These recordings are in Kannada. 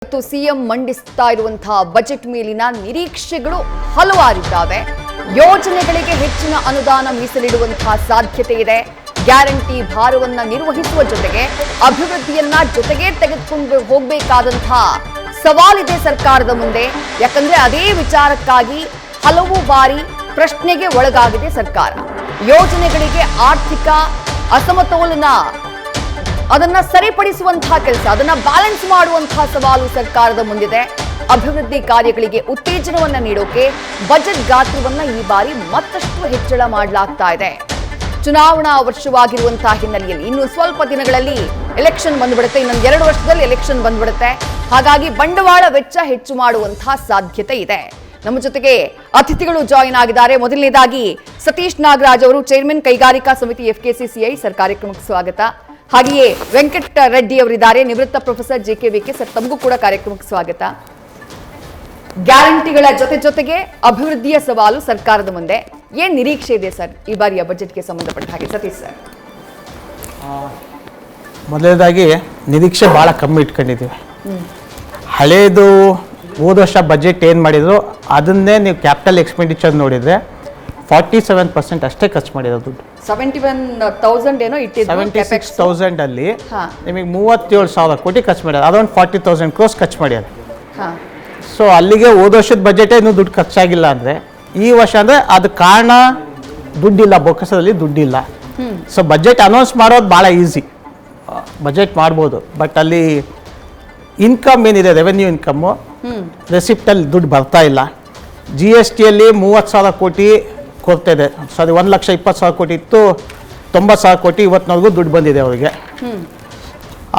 ಇವತ್ತು ಸಿಎಂ ಮಂಡಿಸ್ತಾ ಇರುವಂತಹ ಬಜೆಟ್ ಮೇಲಿನ ನಿರೀಕ್ಷೆಗಳು ಹಲವಾರಿದ್ದಾವೆ. ಯೋಜನೆಗಳಿಗೆ ಹೆಚ್ಚಿನ ಅನುದಾನ ಮೀಸಲಿಡುವಂತಹ ಸಾಧ್ಯತೆ ಇದೆ. ಗ್ಯಾರಂಟಿ ಭಾರವನ್ನ ನಿರ್ವಹಿಸುವ ಜೊತೆಗೆ ಅಭಿವೃದ್ಧಿಯನ್ನ ಜೊತೆಗೆ ತೆಗೆದುಕೊಂಡು ಹೋಗಬೇಕಾದಂತಹ ಸವಾಲಿದೆ ಸರ್ಕಾರದ ಮುಂದೆ. ಯಾಕಂದ್ರೆ ಅದೇ ವಿಚಾರಕ್ಕಾಗಿ ಹಲವು ಬಾರಿ ಪ್ರಶ್ನೆಗೆ ಒಳಗಾಗಿದೆ ಸರ್ಕಾರ. ಯೋಜನೆಗಳಿಗೆ ಆರ್ಥಿಕ ಅಸಮತೋಲನ ಅದನ್ನ ಸರಿಪಡಿಸುವಂತಹ ಕೆಲಸ, ಅದನ್ನ ಬ್ಯಾಲೆನ್ಸ್ ಮಾಡುವಂತಹ ಸವಾಲು ಸರ್ಕಾರದ ಮುಂದಿದೆ. ಅಭಿವೃದ್ಧಿ ಕಾರ್ಯಗಳಿಗೆ ಉತ್ತೇಜನವನ್ನ ನೀಡೋಕೆ ಬಜೆಟ್ ಗಾತ್ರವನ್ನ ಈ ಬಾರಿ ಮತ್ತಷ್ಟು ಹೆಚ್ಚಳ ಮಾಡಲಾಗ್ತಾ ಇದೆ. ಚುನಾವಣಾ ವರ್ಷವಾಗಿರುವಂತಹ ಹಿನ್ನೆಲೆಯಲ್ಲಿ ಇನ್ನು ಸ್ವಲ್ಪ ದಿನಗಳಲ್ಲಿ ಎಲೆಕ್ಷನ್ ಬಂದ್ಬಿಡುತ್ತೆ. ಇನ್ನೊಂದು 2 ವರ್ಷದಲ್ಲಿ ಎಲೆಕ್ಷನ್ ಬಂದ್ಬಿಡುತ್ತೆ. ಹಾಗಾಗಿ ಬಂಡವಾಳ ವೆಚ್ಚ ಹೆಚ್ಚು ಮಾಡುವಂತಹ ಸಾಧ್ಯತೆ ಇದೆ. ನಮ್ಮ ಜೊತೆಗೆ ಅತಿಥಿಗಳು ಜಾಯಿನ್ ಆಗಿದ್ದಾರೆ. ಮೊದಲನೇದಾಗಿ ಸತೀಶ್ ನಾಗರಾಜ್ ಅವರು, ಚೇರ್ಮನ್ ಕೈಗಾರಿಕಾ ಸಮಿತಿ FKCCI ಸರ್, ಕಾರ್ಯಕ್ರಮಕ್ಕೆ ಸ್ವಾಗತ. ಹಾಗೆಯೇ ವೆಂಕಟ ರೆಡ್ಡಿ ಅವರಿದ್ದಾರೆ, ನಿವೃತ್ತ ಪ್ರೊಫೆಸರ್ JKVK ಸರ್, ತಮಗೂ ಕೂಡ ಕಾರ್ಯಕ್ರಮಕ್ಕೆ ಸ್ವಾಗತ. ಗ್ಯಾರಂಟಿಗಳ ಜೊತೆಗೆ ಅಭಿವೃದ್ಧಿಯ ಸವಾಲು ಸರ್ಕಾರದ ಮುಂದೆ, ಏನ್ ನಿರೀಕ್ಷೆ ಇದೆ ಸರ್ ಈ ಬಾರಿಯ ಬಜೆಟ್ಗೆ ಸಂಬಂಧಪಟ್ಟ ಹಾಗೆ? ಸತೀಶ್ ಸರ್, ಮೊದಲನೇದಾಗಿ ನಿರೀಕ್ಷೆ ಭಾಳ ಕಮ್ಮಿ ಇಟ್ಕೊಂಡಿದ್ದೀವಿ. ಹಳೇದು ಹೋದ ವರ್ಷ ಬಜೆಟ್ ಏನು ಮಾಡಿದ್ರು ಅದನ್ನೇ ನೀವು ಕ್ಯಾಪಿಟಲ್ ಎಕ್ಸ್ಪೆಂಡಿಚರ್ ನೋಡಿದರೆ 47% ಅಷ್ಟೇ ಖರ್ಚು ಮಾಡಿರೋದು ದುಡ್ಡು. 71,000 ಏನೋ ಇಟ್ಟಿದ್ದು. 76,000 ಅಲ್ಲಿ ನಿಮಗೆ 37,000 ಕೋಟಿ ಖರ್ಚು ಮಾಡ್ಯಾರ. ಅದೊಂದು 40,000 ಕ್ರೋಸ್ ಖರ್ಚು ಮಾಡ್ಯಾರ. ಸೊ ಅಲ್ಲಿಗೆ ಹೋದ ವರ್ಷದ ಬಜೆಟೇ ಇನ್ನೂ ದುಡ್ಡು ಖರ್ಚಾಗಿಲ್ಲ ಅಂದರೆ ಈ ವರ್ಷ ಅಂದರೆ ಅದು ಕಾರಣ ದುಡ್ಡಿಲ್ಲ, ಬೊಕ್ಕಸದಲ್ಲಿ ದುಡ್ಡಿಲ್ಲ. ಸೊ ಬಜೆಟ್ ಅನೌನ್ಸ್ ಮಾಡೋದು ಭಾಳ ಈಸಿ, ಬಜೆಟ್ ಮಾಡ್ಬೋದು. ಬಟ್ ಅಲ್ಲಿ ಇನ್ಕಮ್ ಏನಿದೆ, ರೆವೆನ್ಯೂ ಇನ್ಕಮ್ಮು, ರೆಸಿಪ್ಟಲ್ಲಿ ದುಡ್ಡು ಬರ್ತಾ ಇಲ್ಲ. GSTಯಲ್ಲಿ 30,000 ಕೋಟಿ ಕೊಡ್ತಾ ಇದೆ. ಸಾರಿ, 1,20,000 ಕೋಟಿ ಇತ್ತು, 90,000 ಕೋಟಿ ಇವತ್ತಿನವರೆಗೂ ದುಡ್ಡು ಬಂದಿದೆ ಅವರಿಗೆ.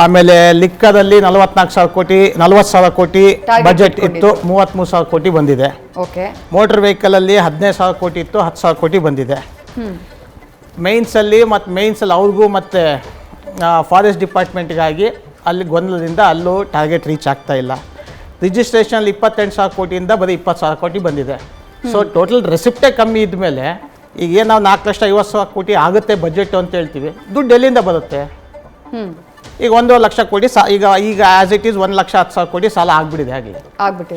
ಆಮೇಲೆ ಲಿಕ್ಕದಲ್ಲಿ 44,000 ಕೋಟಿ, 40,000 ಕೋಟಿ ಬಜೆಟ್ ಇತ್ತು, 33,000 ಕೋಟಿ ಬಂದಿದೆ. ಮೋಟರ್ ವೆಹಿಕಲಲ್ಲಿ 15,000 ಕೋಟಿ ಇತ್ತು, 10,000 ಕೋಟಿ ಬಂದಿದೆ. ಮೇನ್ಸಲ್ಲಿ ಅವ್ರಿಗೂ ಮತ್ತು ಫಾರೆಸ್ಟ್ ಡಿಪಾರ್ಟ್ಮೆಂಟ್ಗಾಗಿ ಅಲ್ಲಿ ಗೊಂದಲದಿಂದ ಅಲ್ಲೂ ಟಾರ್ಗೆಟ್ ರೀಚ್ ಆಗ್ತಾ ಇಲ್ಲ. ರಿಜಿಸ್ಟ್ರೇಷನಲ್ಲಿ 28,000 ಕೋಟಿಯಿಂದ ಬರೀ 20,000 ಕೋಟಿ ಬಂದಿದೆ. ಸೊ ಟೋಟಲ್ ರೆಸಿಪ್ಟೇ ಕಮ್ಮಿ ಇದ್ಮೇಲೆ ಈಗ ಏನು ನಾವು 4,50,000 ಕೋಟಿ ಆಗುತ್ತೆ ಬಜೆಟ್ ಅಂತ ಹೇಳ್ತೀವಿ, ದುಡ್ಡು ಎಲ್ಲಿಂದ ಬರುತ್ತೆ? ಈಗ 1,00,000 ಕೋಟಿ ಈಗ ಆ್ಯಸ್ ಇಟ್ ಈಸ್ 1,10,000 ಕೋಟಿ ಸಾಲ ಆಗ್ಬಿಟ್ಟಿದೆ ಆಗಲಿ.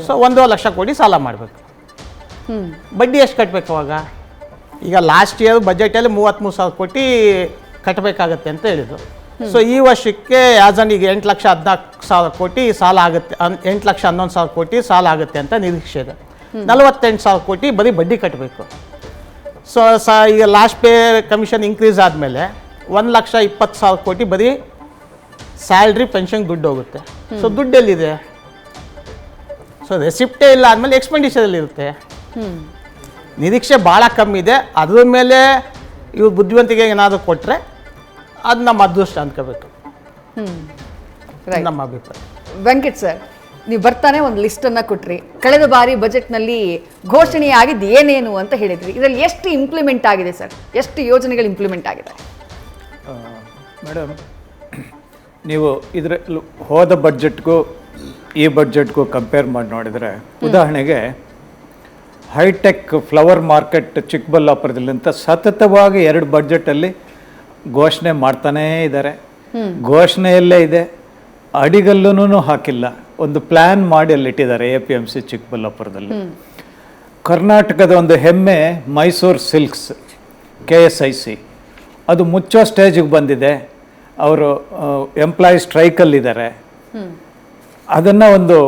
ಸೊ 1,00,000 ಕೋಟಿ ಸಾಲ ಮಾಡಬೇಕು. ಬಡ್ಡಿ ಎಷ್ಟು ಕಟ್ಟಬೇಕು ಅವಾಗ? ಈಗ ಲಾಸ್ಟ್ ಇಯರ್ ಬಜೆಟಲ್ಲಿ 33,000 ಕೋಟಿ ಕಟ್ಟಬೇಕಾಗತ್ತೆ ಅಂತ ಹೇಳಿದ್ರು. ಸೊ ಈ ವರ್ಷಕ್ಕೆ ಆ್ಯಸ್ ಅನ್ ಈಗ 8,14,000 ಕೋಟಿ ಸಾಲ ಆಗುತ್ತೆ, 8,11,000 ಕೋಟಿ ಸಾಲ ಆಗುತ್ತೆ ಅಂತ ನಿರೀಕ್ಷೆ ಇದೆ. 48,000 ಕೋಟಿ ಬರೀ ಬಡ್ಡಿ ಕಟ್ಟಬೇಕು. ಸೊ ಈಗ ಲಾಸ್ಟ್ ಪೇ ಕಮಿಷನ್ ಇನ್ಕ್ರೀಸ್ ಆದಮೇಲೆ 1,20,000 ಕೋಟಿ ಬರೀ ಸ್ಯಾಲ್ರಿ ಪೆನ್ಷನ್ಗೆ ದುಡ್ಡು ಹೋಗುತ್ತೆ. ಸೊ ದುಡ್ಡು ಎಲ್ಲಿದೆ? ಸೊ ರೆಸಿಪ್ಟೇ ಇಲ್ಲ ಆದಮೇಲೆ ಎಕ್ಸ್ಪೆಂಡಿಚರಲ್ಲಿ ಇರುತ್ತೆ. ನಿರೀಕ್ಷೆ ಭಾಳ ಕಮ್ಮಿ ಇದೆ. ಅದ್ರ ಮೇಲೆ ಇವ್ರು ಬುದ್ಧಿವಂತಿಕೆ ಏನಾದರೂ ಕೊಟ್ಟರೆ ಅದು ನಮ್ಮ ಅದೃಷ್ಟ ಅಂದ್ಕೋಬೇಕು, ನಮ್ಮ ಅಭಿಪ್ರಾಯ. ವೆಂಕಟ್ ಸರ್, ನೀವು ಬರ್ತಾನೆ ಒಂದು ಲಿಸ್ಟನ್ನು ಕೊಟ್ರಿ. ಕಳೆದ ಬಾರಿ ಬಜೆಟ್ನಲ್ಲಿ ಘೋಷಣೆಯಾಗಿದ್ದು ಏನೇನು ಅಂತ ಹೇಳಿದ್ರಿ. ಇದರಲ್ಲಿ ಎಷ್ಟು ಇಂಪ್ಲಿಮೆಂಟ್ ಆಗಿದೆ ಸರ್? ಎಷ್ಟು ಯೋಜನೆಗಳು ಇಂಪ್ಲಿಮೆಂಟ್ ಆಗಿದೆ? ಮೇಡಮ್, ನೀವು ಇದರ ಹೋದ ಬಡ್ಜೆಟ್ಗೂ ಈ ಬಡ್ಜೆಟ್ಗೂ ಕಂಪೇರ್ ಮಾಡಿ ನೋಡಿದರೆ, ಉದಾಹರಣೆಗೆ ಹೈಟೆಕ್ ಫ್ಲವರ್ ಮಾರ್ಕೆಟ್ ಚಿಕ್ಕಬಳ್ಳಾಪುರದಲ್ಲಿಂತ ಸತತವಾಗಿ 2 ಬಡ್ಜೆಟಲ್ಲಿ ಘೋಷಣೆ ಮಾಡ್ತಾನೇ ಇದ್ದಾರೆ. ಘೋಷಣೆಯಲ್ಲೇ ಇದೆ, ಅಡಿಗಲ್ಲೂ ಹಾಕಿಲ್ಲ. ಒಂದು ಪ್ಲ್ಯಾನ್ ಮಾಡಿ ಅಲ್ಲಿ ಇಟ್ಟಿದ್ದಾರೆ APMC ಚಿಕ್ಕಬಳ್ಳಾಪುರದಲ್ಲಿ. ಕರ್ನಾಟಕದ ಒಂದು ಹೆಮ್ಮೆ ಮೈಸೂರು ಸಿಲ್ಕ್ಸ್ KSIC, ಅದು ಮುಚ್ಚೋ ಸ್ಟೇಜಿಗೆ ಬಂದಿದೆ. ಅವರು ಎಂಪ್ಲಾಯಿ ಸ್ಟ್ರೈಕಲ್ಲಿದ್ದಾರೆ. ಅದನ್ನು ಒಂದು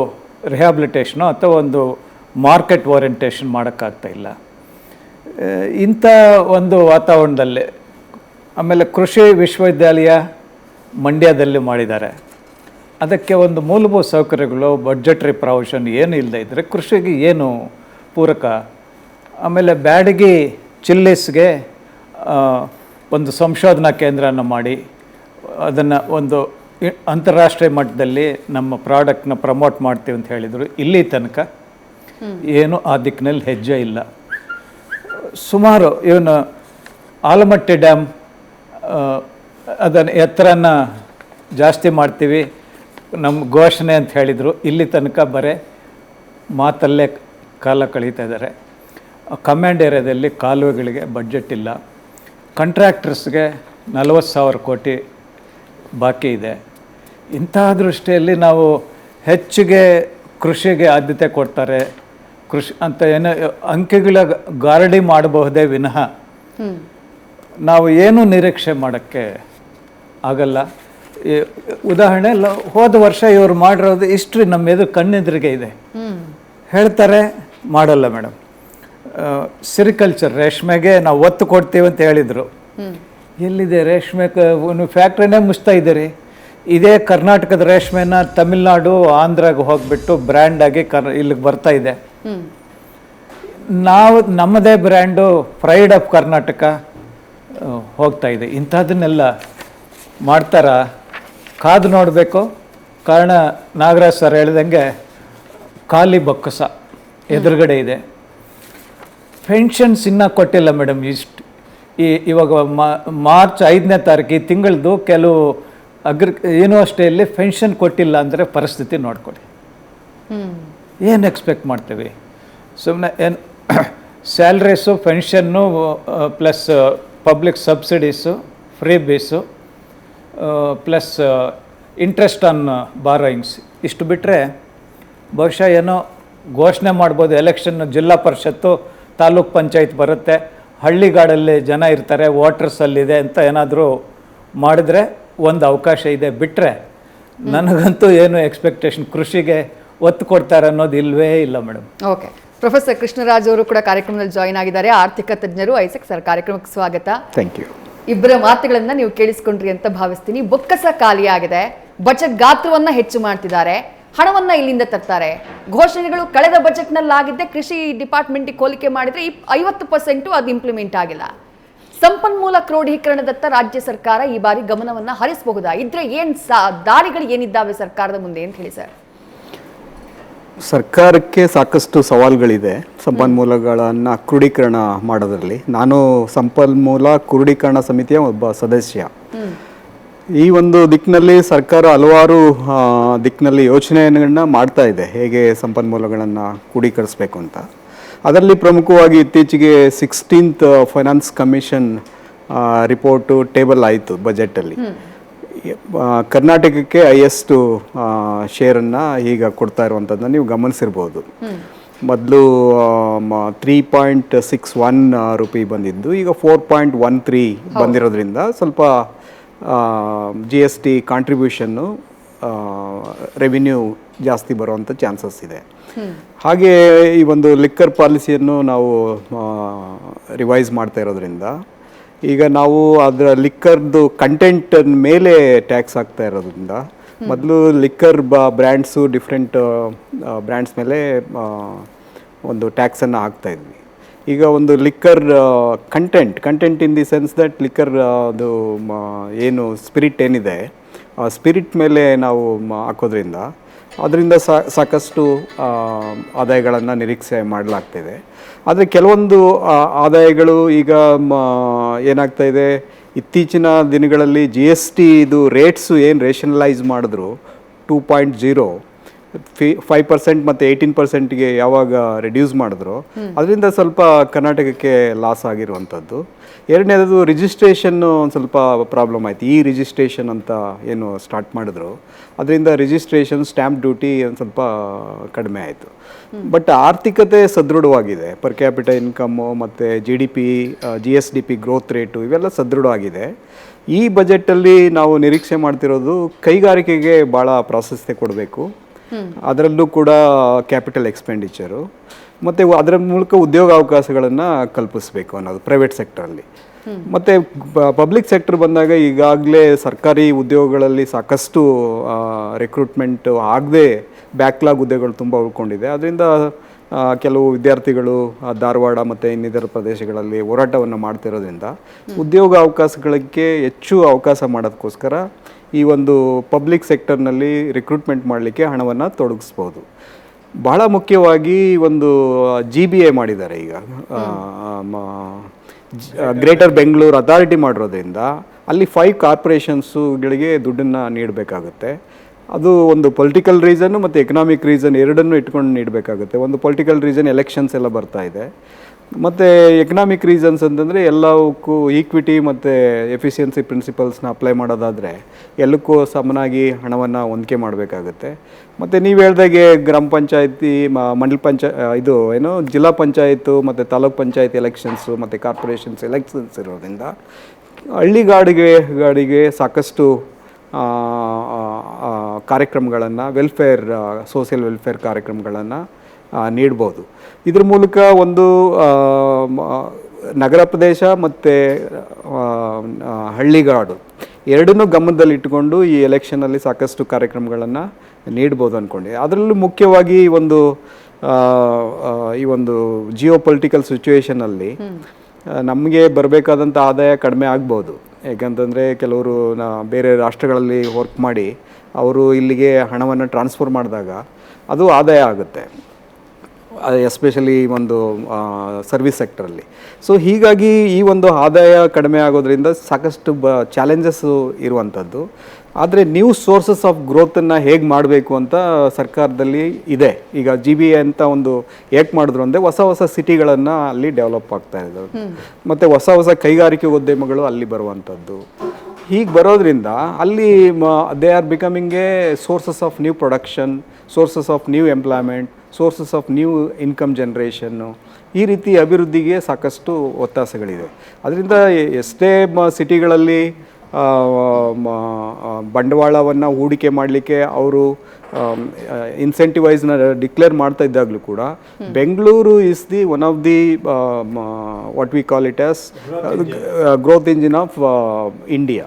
ರಿಹ್ಯಾಬಿಲಿಟೇಷನು ಅಥವಾ ಒಂದು ಮಾರ್ಕೆಟ್ ಓರಿಯೆಂಟೇಷನ್ ಮಾಡೋಕ್ಕಾಗ್ತಾ ಇಲ್ಲ. ಇಂಥ ಒಂದು ವಾತಾವರಣದಲ್ಲಿ ಆಮೇಲೆ ಕೃಷಿ ವಿಶ್ವವಿದ್ಯಾಲಯ ಮಂಡ್ಯದಲ್ಲಿ ಮಾಡಿದ್ದಾರೆ. ಅದಕ್ಕೆ ಒಂದು ಮೂಲಭೂತ ಸೌಕರ್ಯಗಳು, ಬಡ್ಜೆಟ್ರಿ ಪ್ರಾವಿಷನ್ ಏನು ಇಲ್ಲದೆ ಇದ್ದರೆ ಕೃಷಿಗೆ ಏನು ಪೂರಕ? ಆಮೇಲೆ ಬ್ಯಾಡಗಿ ಚಿಲ್ಲಿಸ್ಗೆ ಒಂದು ಸಂಶೋಧನಾ ಕೇಂದ್ರನ ಮಾಡಿ ಅದನ್ನು ಒಂದು ಅಂತಾರಾಷ್ಟ್ರೀಯ ಮಟ್ಟದಲ್ಲಿ ನಮ್ಮ ಪ್ರಾಡಕ್ಟ್ನ ಪ್ರಮೋಟ್ ಮಾಡ್ತೀವಿ ಅಂತ ಹೇಳಿದರು. ಇಲ್ಲಿ ತನಕ ಏನು ಆ ದಿಕ್ಕಿನಲ್ಲಿ ಹೆಜ್ಜೆ ಇಲ್ಲ. ಸುಮಾರು ಇವನು ಆಲಮಟ್ಟಿ ಡ್ಯಾಮ್ ಅದನ್ನು ಎತ್ತರನ ಜಾಸ್ತಿ ಮಾಡ್ತೀವಿ ನಮ್ಮ ಘೋಷಣೆ ಅಂತ ಹೇಳಿದರು. ಇಲ್ಲಿ ತನಕ ಬರೀ ಮಾತಲ್ಲೇ ಕಾಲ ಕಳೀತಾ ಇದ್ದಾರೆ. ಕಮಾಂಡ್ ಏರಿಯಾದಲ್ಲಿ ಕಾಲುವೆಗಳಿಗೆ ಬಡ್ಜೆಟ್ ಇಲ್ಲ. ಕಾಂಟ್ರಾಕ್ಟರ್ಸ್ಗೆ 40,000 ಕೋಟಿ ಬಾಕಿ ಇದೆ. ಇಂತಹ ದೃಷ್ಟಿಯಲ್ಲಿ ನಾವು ಹೆಚ್ಚಿಗೆ ಕೃಷಿಗೆ ಆದ್ಯತೆ ಕೊಡ್ತಾರೆ, ಕೃಷಿ ಅಂತ ಏನೋ ಅಂಕೆಗಳ ಗಾರಡಿ ಮಾಡಬಹುದೇ ವಿನಃ ನಾವು ಏನು ನಿರೀಕ್ಷೆ ಮಾಡೋಕ್ಕೆ ಆಗಲ್ಲ. ಉದಾಹರಣೆ ಹೋದ ವರ್ಷ ಇವರು ಮಾಡಿರೋದು ಹಿಸ್ಟ್ರಿ ನಮ್ಮ ಎದುರು ಕಣ್ಣೆದುರಿಗೆ ಇದೆ. ಹೇಳ್ತಾರೆ, ಮಾಡಲ್ಲ ಮೇಡಮ್. ಸಿರಿಕಲ್ಚರ್, ರೇಷ್ಮೆಗೆ ನಾವು ಒತ್ತು ಕೊಡ್ತೀವಿ ಅಂತ ಹೇಳಿದರು. ಎಲ್ಲಿದೆ ರೇಷ್ಮೆ? ಫ್ಯಾಕ್ಟ್ರಿನೇ ಮುಚ್ತಾ ಇದ್ದೀರಿ. ಇದೇ ಕರ್ನಾಟಕದ ರೇಷ್ಮೆನ ತಮಿಳ್ನಾಡು, ಆಂಧ್ರಾಗೆ ಹೋಗ್ಬಿಟ್ಟು ಬ್ರ್ಯಾಂಡ್ ಆಗಿ ಇಲ್ಲಿಗೆ ಬರ್ತಾ ಇದೆ. ನಾವು ನಮ್ಮದೇ ಬ್ರ್ಯಾಂಡು ಪ್ರೈಡ್ ಆಫ್ ಕರ್ನಾಟಕ ಹೋಗ್ತಾ ಇದೆ. ಇಂಥದ್ದನ್ನೆಲ್ಲ ಮಾಡ್ತಾರ? ಕಾದು ನೋಡಬೇಕು. ಕಾರಣ ನಾಗರಾಜ್ ಸರ್ ಹೇಳ್ದಂಗೆ ಖಾಲಿ ಬೊಕ್ಕಸ ಎದುರುಗಡೆ ಇದೆ. ಪೆನ್ಷನ್ಸ್ ಇನ್ನೂ ಕೊಟ್ಟಿಲ್ಲ ಮೇಡಮ್. ಇವಾಗ ಮಾರ್ಚ್ 5ನೇ ತಾರೀಕು ಈ ತಿಂಗಳದು ಕೆಲವು ಯೂನಿವರ್ಸಿಟಿಯಲ್ಲಿ ಪೆನ್ಷನ್ ಕೊಟ್ಟಿಲ್ಲ ಅಂದರೆ ಪರಿಸ್ಥಿತಿ ನೋಡ್ಕೊಳ್ಳಿ. ಏನು ಎಕ್ಸ್ಪೆಕ್ಟ್ ಮಾಡ್ತೀವಿ? ಸುಮ್ಮನೆ ಏನು salaries, pension plus public subsidies, freebies plus interest on borrowings, ಇಷ್ಟು ಬಿಟ್ಟರೆ ಬಹುಶಃ ಏನೋ ಘೋಷಣೆ ಮಾಡ್ಬೋದು. ಎಲೆಕ್ಷನ್, ಜಿಲ್ಲಾ ಪರಿಷತ್ತು, ತಾಲೂಕ್ ಪಂಚಾಯತ್ ಬರುತ್ತೆ, ಹಳ್ಳಿಗಾಡಲ್ಲಿ ಜನ ಇರ್ತಾರೆ, ವೋಟರ್ಸಲ್ಲಿದೆ ಅಂತ ಏನಾದರೂ ಮಾಡಿದ್ರೆ ಒಂದು ಅವಕಾಶ ಇದೆ. ಬಿಟ್ಟರೆ ನನಗಂತೂ ಏನು ಎಕ್ಸ್ಪೆಕ್ಟೇಷನ್ ಕೃಷಿಗೆ ಒತ್ತು ಕೊಡ್ತಾರೆ ಅನ್ನೋದು ಇಲ್ಲವೇ ಇಲ್ಲ ಮೇಡಮ್. ಓಕೆ, ಪ್ರೊಫೆಸರ್ ಕೃಷ್ಣರಾಜ್ ಅವರು ಕೂಡ ಕಾರ್ಯಕ್ರಮದಲ್ಲಿ ಜಾಯಿನ್ ಆಗಿದ್ದಾರೆ, ಆರ್ಥಿಕ ತಜ್ಞರು. ಐಸಕ್ ಸರ್, ಕಾರ್ಯಕ್ರಮಕ್ಕೆ ಸ್ವಾಗತ. Thank you. ಇಬ್ಬರ ಮಾತುಗಳನ್ನ ನೀವು ಕೇಳಿಸ್ಕೊಂಡ್ರಿ ಅಂತ ಭಾವಿಸ್ತೀನಿ. ಬೊಕ್ಕಸ ಖಾಲಿಯಾಗಿದೆ, ಬಜೆಟ್ ಗಾತ್ರವನ್ನ ಹೆಚ್ಚು ಮಾಡ್ತಿದ್ದಾರೆ, ಹಣವನ್ನ ಇಲ್ಲಿಂದ ತರ್ತಾರೆ. ಘೋಷಣೆಗಳು ಕಳೆದ ಬಜೆಟ್ನಲ್ಲಾಗಿದ್ದೆ ಕೃಷಿ ಡಿಪಾರ್ಟ್ಮೆಂಟಿಗೆ ಹೋಲಿಕೆ ಮಾಡಿದ್ರೆ 50% ಅದು ಇಂಪ್ಲಿಮೆಂಟ್ ಆಗಿಲ್ಲ. ಸಂಪನ್ಮೂಲ ಕ್ರೋಢೀಕರಣದತ್ತ ರಾಜ್ಯ ಸರ್ಕಾರ ಈ ಬಾರಿ ಗಮನವನ್ನ ಹರಿಸಬಹುದಾ? ಇದ್ರೆ ದಾರಿಗಳು ಏನಿದ್ದಾವೆ ಸರ್ಕಾರದ ಮುಂದೆ ಅಂತ ಹೇಳಿ ಸರ್. ಸರ್ಕಾರಕ್ಕೆ ಸಾಕಷ್ಟು ಸವಾಲುಗಳಿದೆ ಸಂಪನ್ಮೂಲಗಳನ್ನು ಕ್ರೋಢೀಕರಣ ಮಾಡೋದ್ರಲ್ಲಿ. ನಾನು ಸಂಪನ್ಮೂಲ ಕ್ರೋಢೀಕರಣ ಸಮಿತಿಯ ಒಬ್ಬ ಸದಸ್ಯ. ಈ ಒಂದು ದಿಕ್ಕಿನಲ್ಲಿ ಸರ್ಕಾರ ಹಲವಾರು ದಿಕ್ಕಿನಲ್ಲಿ ಯೋಚನೆಗಳನ್ನ ಮಾಡ್ತಾ ಇದೆ, ಹೇಗೆ ಸಂಪನ್ಮೂಲಗಳನ್ನು ಕ್ರೋಢೀಕರಿಸಬೇಕು ಅಂತ. ಅದರಲ್ಲಿ ಪ್ರಮುಖವಾಗಿ ಇತ್ತೀಚೆಗೆ 16th finance commission report table ಆಯಿತು ಬಜೆಟಲ್ಲಿ. ಕರ್ನಾಟಕಕ್ಕೆ ಹೈಯೆಸ್ಟ್ ಶೇರನ್ನು ಈಗ ಕೊಡ್ತಾ ಇರುವಂಥದ್ದನ್ನ ನೀವು ಗಮನಿಸಿರ್ಬೋದು. ಮೊದಲು 3.61 ರೂಪಾಯಿ ಬಂದಿದ್ದು ಈಗ 4.13 ಬಂದಿರೋದ್ರಿಂದ ಸ್ವಲ್ಪ GST ಕಾಂಟ್ರಿಬ್ಯೂಷನ್ನು ರೆವಿನ್ಯೂ ಜಾಸ್ತಿ ಬರುವಂಥ ಚಾನ್ಸಸ್ ಇದೆ. ಹಾಗೆ ಈ ಒಂದು ಲಿಕ್ಕರ್ ಪಾಲಿಸಿಯನ್ನು ನಾವು ರಿವೈಸ್ ಮಾಡ್ತಾ ಇರೋದ್ರಿಂದ ಈಗ ನಾವು ಅದರ ಲಿಕ್ಕರ್ದು ಕಂಟೆಂಟ್ ಮೇಲೆ ಟ್ಯಾಕ್ಸ್ ಆಗ್ತಾ ಇರೋದ್ರಿಂದ ಮೊದಲು ಲಿಕ್ಕರ್ ಬ್ರ್ಯಾಂಡ್ಸು ಡಿಫ್ರೆಂಟ್ ಬ್ರ್ಯಾಂಡ್ಸ್ ಮೇಲೆ ಒಂದು ಟ್ಯಾಕ್ಸನ್ನು ಹಾಕ್ತಾ ಇದ್ವಿ. ಈಗ ಒಂದು liquor content in the sense that liquor ಅದು ಏನು ಸ್ಪಿರಿಟ್ ಏನಿದೆ ಆ ಸ್ಪಿರಿಟ್ ಮೇಲೆ ನಾವು ಹಾಕೋದ್ರಿಂದ ಅದರಿಂದ ಸಾಕಷ್ಟು ಆದಾಯಗಳನ್ನು ನಿರೀಕ್ಷೆ ಮಾಡಲಾಗ್ತಿದೆ. ಆದರೆ ಕೆಲವೊಂದು ಆದಾಯಗಳು ಈಗ ಏನಾಗ್ತಾ ಇದೆ, ಇತ್ತೀಚಿನ ದಿನಗಳಲ್ಲಿ GST ಇದು ರೇಟ್ಸು ಏನು ರೇಷನಲೈಸ್ ಮಾಡಿದ್ರು 2.0 5% ಮತ್ತು 18%ಗೆ ಯಾವಾಗ ರಿಡ್ಯೂಸ್ ಮಾಡಿದ್ರು ಅದರಿಂದ ಸ್ವಲ್ಪ ಕರ್ನಾಟಕಕ್ಕೆ ಲಾಸ್ ಆಗಿರುವಂಥದ್ದು. ಎರಡನೇದು ರಿಜಿಸ್ಟ್ರೇಷನ್ನು ಒಂದು ಸ್ವಲ್ಪ ಪ್ರಾಬ್ಲಮ್ ಆಯಿತು. ಈ ರಿಜಿಸ್ಟ್ರೇಷನ್ ಅಂತ ಏನು ಸ್ಟಾರ್ಟ್ ಮಾಡಿದ್ರು ಅದರಿಂದ ರಿಜಿಸ್ಟ್ರೇಷನ್, ಸ್ಟ್ಯಾಂಪ್ ಡ್ಯೂಟಿ ಒಂದು ಸ್ವಲ್ಪ ಕಡಿಮೆ ಆಯಿತು. ಬಟ್ ಆರ್ಥಿಕತೆ ಸದೃಢವಾಗಿದೆ. ಪರ್ ಕ್ಯಾಪಿಟ ಇನ್ಕಮ್ಮು ಮತ್ತು GDP, GSDP ಗ್ರೋತ್ ರೇಟು ಇವೆಲ್ಲ ಸದೃಢವಾಗಿದೆ. ಈ ಬಜೆಟಲ್ಲಿ ನಾವು ನಿರೀಕ್ಷೆ ಮಾಡ್ತಿರೋದು ಕೈಗಾರಿಕೆಗೆ ಭಾಳ ಪ್ರಾಶಸ್ತ್ಯ ಕೊಡಬೇಕು, ಅದರಲ್ಲೂ ಕೂಡ ಕ್ಯಾಪಿಟಲ್ ಎಕ್ಸ್ಪೆಂಡಿಚರು, ಮತ್ತು ಅದರ ಮೂಲಕ ಉದ್ಯೋಗಾವಕಾಶಗಳನ್ನು ಕಲ್ಪಿಸಬೇಕು ಅನ್ನೋದು ಪ್ರೈವೇಟ್ ಸೆಕ್ಟರಲ್ಲಿ. ಮತ್ತು ಪಬ್ಲಿಕ್ ಸೆಕ್ಟರ್ ಬಂದಾಗ ಈಗಾಗಲೇ ಸರ್ಕಾರಿ ಉದ್ಯೋಗಗಳಲ್ಲಿ ಸಾಕಷ್ಟು ರಿಕ್ರೂಟ್ಮೆಂಟ್ ಆಗದೆ ಬ್ಯಾಕ್ಲಾಗ್ ಉದ್ಯೋಗಗಳು ತುಂಬ ಉಳ್ಕೊಂಡಿದೆ. ಅದರಿಂದ ಕೆಲವು ವಿದ್ಯಾರ್ಥಿಗಳು ಧಾರವಾಡ ಮತ್ತು ಇನ್ನಿತರ ಪ್ರದೇಶಗಳಲ್ಲಿ ಹೋರಾಟವನ್ನು ಮಾಡ್ತಿರೋದ್ರಿಂದ ಉದ್ಯೋಗ ಅವಕಾಶಗಳಿಗೆ ಹೆಚ್ಚು ಅವಕಾಶ ಮಾಡೋದಕ್ಕೋಸ್ಕರ ಈ ಒಂದು ಪಬ್ಲಿಕ್ ಸೆಕ್ಟರ್ನಲ್ಲಿ ರಿಕ್ರೂಟ್ಮೆಂಟ್ ಮಾಡಲಿಕ್ಕೆ ಹಣವನ್ನು ತೊಡಗಿಸ್ಬೋದು. ಬಹಳ ಮುಖ್ಯವಾಗಿ ಒಂದು GBA ಮಾಡಿದ್ದಾರೆ ಈಗ, ಗ್ರೇಟರ್ ಬೆಂಗಳೂರು ಅಥಾರಿಟಿ ಮಾಡಿರೋದ್ರಿಂದ ಅಲ್ಲಿ 5 ಕಾರ್ಪೊರೇಷನ್ಸುಗಳಿಗೆ ದುಡ್ಡನ್ನು ನೀಡಬೇಕಾಗುತ್ತೆ. ಅದು ಒಂದು ಪೊಲಿಟಿಕಲ್ ರೀಸನ್ನು ಮತ್ತು ಎಕನಾಮಿಕ್ ರೀಸನ್ ಎರಡನ್ನೂ ಇಟ್ಕೊಂಡು ನೀಡಬೇಕಾಗುತ್ತೆ. ಒಂದು ಪೊಲಿಟಿಕಲ್ ರೀಸನ್ ಎಲೆಕ್ಷನ್ಸ್ ಎಲ್ಲ ಬರ್ತಾ ಇದೆ, ಮತ್ತು ಎಕನಾಮಿಕ್ ರೀಸನ್ಸ್ ಅಂತಂದರೆ ಎಲ್ಲವಕ್ಕೂ ಈಕ್ವಿಟಿ ಮತ್ತು ಎಫಿಷಿಯನ್ಸಿ ಪ್ರಿನ್ಸಿಪಲ್ಸ್ನ ಅಪ್ಲೈ ಮಾಡೋದಾದರೆ ಎಲ್ಲಕ್ಕೂ ಸಮನಾಗಿ ಹಣವನ್ನು ಹೊಂದಿಕೆ ಮಾಡಬೇಕಾಗುತ್ತೆ. ಮತ್ತು ನೀವು ಹೇಳ್ದಾಗೆ ಗ್ರಾಮ ಪಂಚಾಯತಿ ಇದು ಏನು ಜಿಲ್ಲಾ ಪಂಚಾಯತು ಮತ್ತು ತಾಲೂಕ್ ಪಂಚಾಯತ್ ಎಲೆಕ್ಷನ್ಸು ಮತ್ತು ಕಾರ್ಪೊರೇಷನ್ಸ್ ಎಲೆಕ್ಷನ್ಸ್ ಇರೋದ್ರಿಂದ ಗಾಡಿಗೆ ಸಾಕಷ್ಟು ಕಾರ್ಯಕ್ರಮಗಳನ್ನು ಸೋಷಿಯಲ್ ವೆಲ್ಫೇರ್ ಕಾರ್ಯಕ್ರಮಗಳನ್ನು ನೀಡ್ಬೋದು. ಇದ್ರ ಮೂಲಕ ಒಂದು ನಗರ ಪ್ರದೇಶ ಮತ್ತು ಹಳ್ಳಿಗಾಡು ಎರಡನ್ನೂ ಗಮನದಲ್ಲಿಟ್ಟುಕೊಂಡು ಈ ಎಲೆಕ್ಷನಲ್ಲಿ ಸಾಕಷ್ಟು ಕಾರ್ಯಕ್ರಮಗಳನ್ನು ನೀಡ್ಬೋದು ಅಂದ್ಕೊಂಡೆ. ಅದರಲ್ಲೂ ಮುಖ್ಯವಾಗಿ ಈ ಒಂದು ಜಿಯೋ ಪೊಲಿಟಿಕಲ್ ಸಿಚುವೇಷನಲ್ಲಿ ನಮಗೆ ಬರಬೇಕಾದಂಥ ಆದಾಯ ಕಡಿಮೆ ಆಗ್ಬೋದು. ಯಾಕಂತಂದರೆ ಕೆಲವರು ಬೇರೆ ರಾಷ್ಟ್ರಗಳಲ್ಲಿ ವರ್ಕ್ ಮಾಡಿ ಅವರು ಇಲ್ಲಿಗೆ ಹಣವನ್ನು ಟ್ರಾನ್ಸ್ಫರ್ ಮಾಡಿದಾಗ ಅದು ಆದಾಯ ಆಗುತ್ತೆ, ಎಸ್ಪೆಷಲಿ ಒಂದು ಸರ್ವಿಸ್ ಸೆಕ್ಟರಲ್ಲಿ. ಸೊ ಹೀಗಾಗಿ ಈ ಒಂದು ಆದಾಯ ಕಡಿಮೆ ಆಗೋದ್ರಿಂದ ಸಾಕಷ್ಟು ಚಾಲೆಂಜಸ್ಸು ಇರುವಂಥದ್ದು. ಆದರೆ ನ್ಯೂ ಸೋರ್ಸಸ್ ಆಫ್ ಗ್ರೋತನ್ನು ಹೇಗೆ ಮಾಡಬೇಕು ಅಂತ ಸರ್ಕಾರದಲ್ಲಿ ಇದೆ. ಈಗ GBA ಅಂತ ಒಂದು ಏಕೆ ಮಾಡಿದ್ರು ಅಂದರೆ ಹೊಸ ಸಿಟಿಗಳನ್ನು ಅಲ್ಲಿ ಡೆವಲಪ್ ಆಗ್ತಾ ಇದ್ದಾವೆ ಮತ್ತು ಹೊಸ ಕೈಗಾರಿಕೆ ಉದ್ಯಮಗಳು ಅಲ್ಲಿ ಬರುವಂಥದ್ದು. ಹೀಗೆ ಬರೋದ್ರಿಂದ ಅಲ್ಲಿ they are becoming A sources of new production, sources of new employment, sources of new income generation. ಈ ರೀತಿ ಅಭಿವೃದ್ಧಿಗೆ ಸಾಕಷ್ಟು ಒತ್ತಾಸೆಗಳಿದೆ. ಅದರಿಂದ ಎಷ್ಟೇ ಸಿಟಿಗಳಲ್ಲಿ ಬಂಡವಾಳವನ್ನು ಹೂಡಿಕೆ ಮಾಡಲಿಕ್ಕೆ ಅವರು ಇನ್ಸೆಂಟಿವೈಸ್ನ ಡಿಕ್ಲೇರ್ ಮಾಡ್ತಾ ಇದ್ದಾಗಲೂ ಕೂಡ Bengaluru is the one of the what we call it as growth engine of India,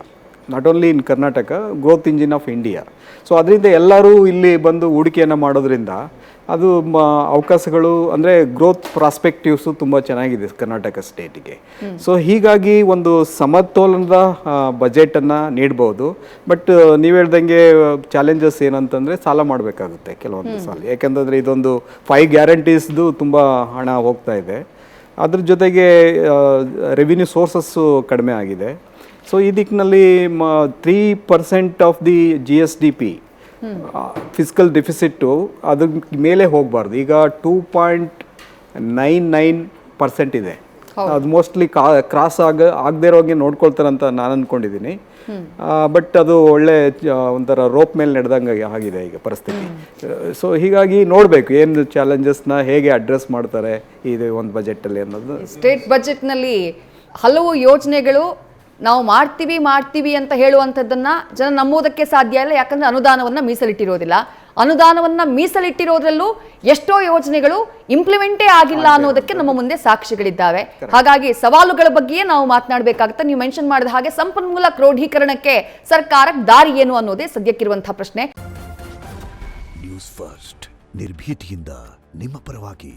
not only in Karnataka, growth engine of India. So ಅದರಿಂದ ಎಲ್ಲರೂ ಇಲ್ಲಿ ಬಂದು ಹೂಡಿಕೆಯನ್ನು ಮಾಡೋದ್ರಿಂದ ಅದು ಅವಕಾಶಗಳು ಅಂದರೆ ಗ್ರೋತ್ ಪ್ರಾಸ್ಪೆಕ್ಟಿವ್ಸು ತುಂಬ ಚೆನ್ನಾಗಿದೆ ಕರ್ನಾಟಕ ಸ್ಟೇಟಿಗೆ. ಸೊ ಹೀಗಾಗಿ ಒಂದು ಸಮತೋಲನದ ಬಜೆಟನ್ನು ನೀಡ್ಬೋದು. ಬಟ್ ನೀವು ಹೇಳ್ದಂಗೆ ಚಾಲೆಂಜಸ್ ಏನಂತಂದರೆ ಸಾಲ ಮಾಡಬೇಕಾಗುತ್ತೆ ಕೆಲವೊಂದು ಸಾಲ. ಯಾಕೆಂತಂದರೆ ಇದೊಂದು 5 ಗ್ಯಾರಂಟೀಸ್ದು ತುಂಬ ಹಣ ಹೋಗ್ತಾ ಇದೆ. ಅದ್ರ ಜೊತೆಗೆ ರೆವಿನ್ಯೂ ಸೋರ್ಸಸ್ಸು ಕಡಿಮೆ ಆಗಿದೆ. ಸೊ ಈ ದಿಕ್ಕಿನಲ್ಲಿ 3% of the GSDP physical deficit ಅದ್ರ ಮೇಲೆ ಹೋಗಬಾರ್ದು. ಈಗ 2.99% ಇದೆ. ಅದು ಮೋಸ್ಟ್ಲಿ ಕ್ರಾಸ್ ಆಗದೇ ಇರೋಂಗೆ ನೋಡ್ಕೊಳ್ತಾರಂತ ನಾನು ಅಂದ್ಕೊಂಡಿದ್ದೀನಿ. ಬಟ್ ಅದು ಒಳ್ಳೆ ಒಂಥರ ರೋಪ್ ಮೇಲೆ ನಡೆದಂಗೆ ಆಗಿದೆ ಈಗ ಪರಿಸ್ಥಿತಿ. ಸೊ ಹೀಗಾಗಿ ನೋಡಬೇಕು ಏನು ಚಾಲೆಂಜಸ್ನ ಹೇಗೆ ಅಡ್ರೆಸ್ ಮಾಡ್ತಾರೆ ಇದು ಒಂದು ಬಜೆಟಲ್ಲಿ ಅನ್ನೋದು. ಸ್ಟೇಟ್ ಬಜೆಟ್ನಲ್ಲಿ ಹಲವು ಯೋಜನೆಗಳು ನಾವು ಮಾಡ್ತೀವಿ ಅಂತ ಹೇಳುವಂಥದ್ದನ್ನ ಜನ ನಂಬೋದಕ್ಕೆ ಸಾಧ್ಯ ಇಲ್ಲ. ಯಾಕಂದ್ರೆ ಅನುದಾನವನ್ನ ಮೀಸಲಿಟ್ಟಿರೋದಿಲ್ಲ. ಅನುದಾನವನ್ನ ಮೀಸಲಿಟ್ಟಿರೋದ್ರಲ್ಲೂ ಎಷ್ಟೋ ಯೋಜನೆಗಳು ಇಂಪ್ಲಿಮೆಂಟೇ ಆಗಿಲ್ಲ ಅನ್ನೋದಕ್ಕೆ ನಮ್ಮ ಮುಂದೆ ಸಾಕ್ಷಿಗಳಿದ್ದಾವೆ. ಹಾಗಾಗಿ ಸವಾಲುಗಳ ಬಗ್ಗೆಯೇ ನಾವು ಮಾತನಾಡಬೇಕಾಗುತ್ತೆ. ನೀವು ಮೆನ್ಷನ್ ಮಾಡಿದ ಹಾಗೆ ಸಂಪನ್ಮೂಲ ಕ್ರೋಢೀಕರಣಕ್ಕೆ ಸರ್ಕಾರಕ್ಕೆ ದಾರಿ ಏನು ಅನ್ನೋದೇ ಸದ್ಯಕ್ಕಿರುವಂತಹ ಪ್ರಶ್ನೆ. ನ್ಯೂಸ್ ಫಸ್ಟ್ ನಿರ್ಭೀತಿಯಿಂದ ನಿಮ್ಮ ಪರವಾಗಿ.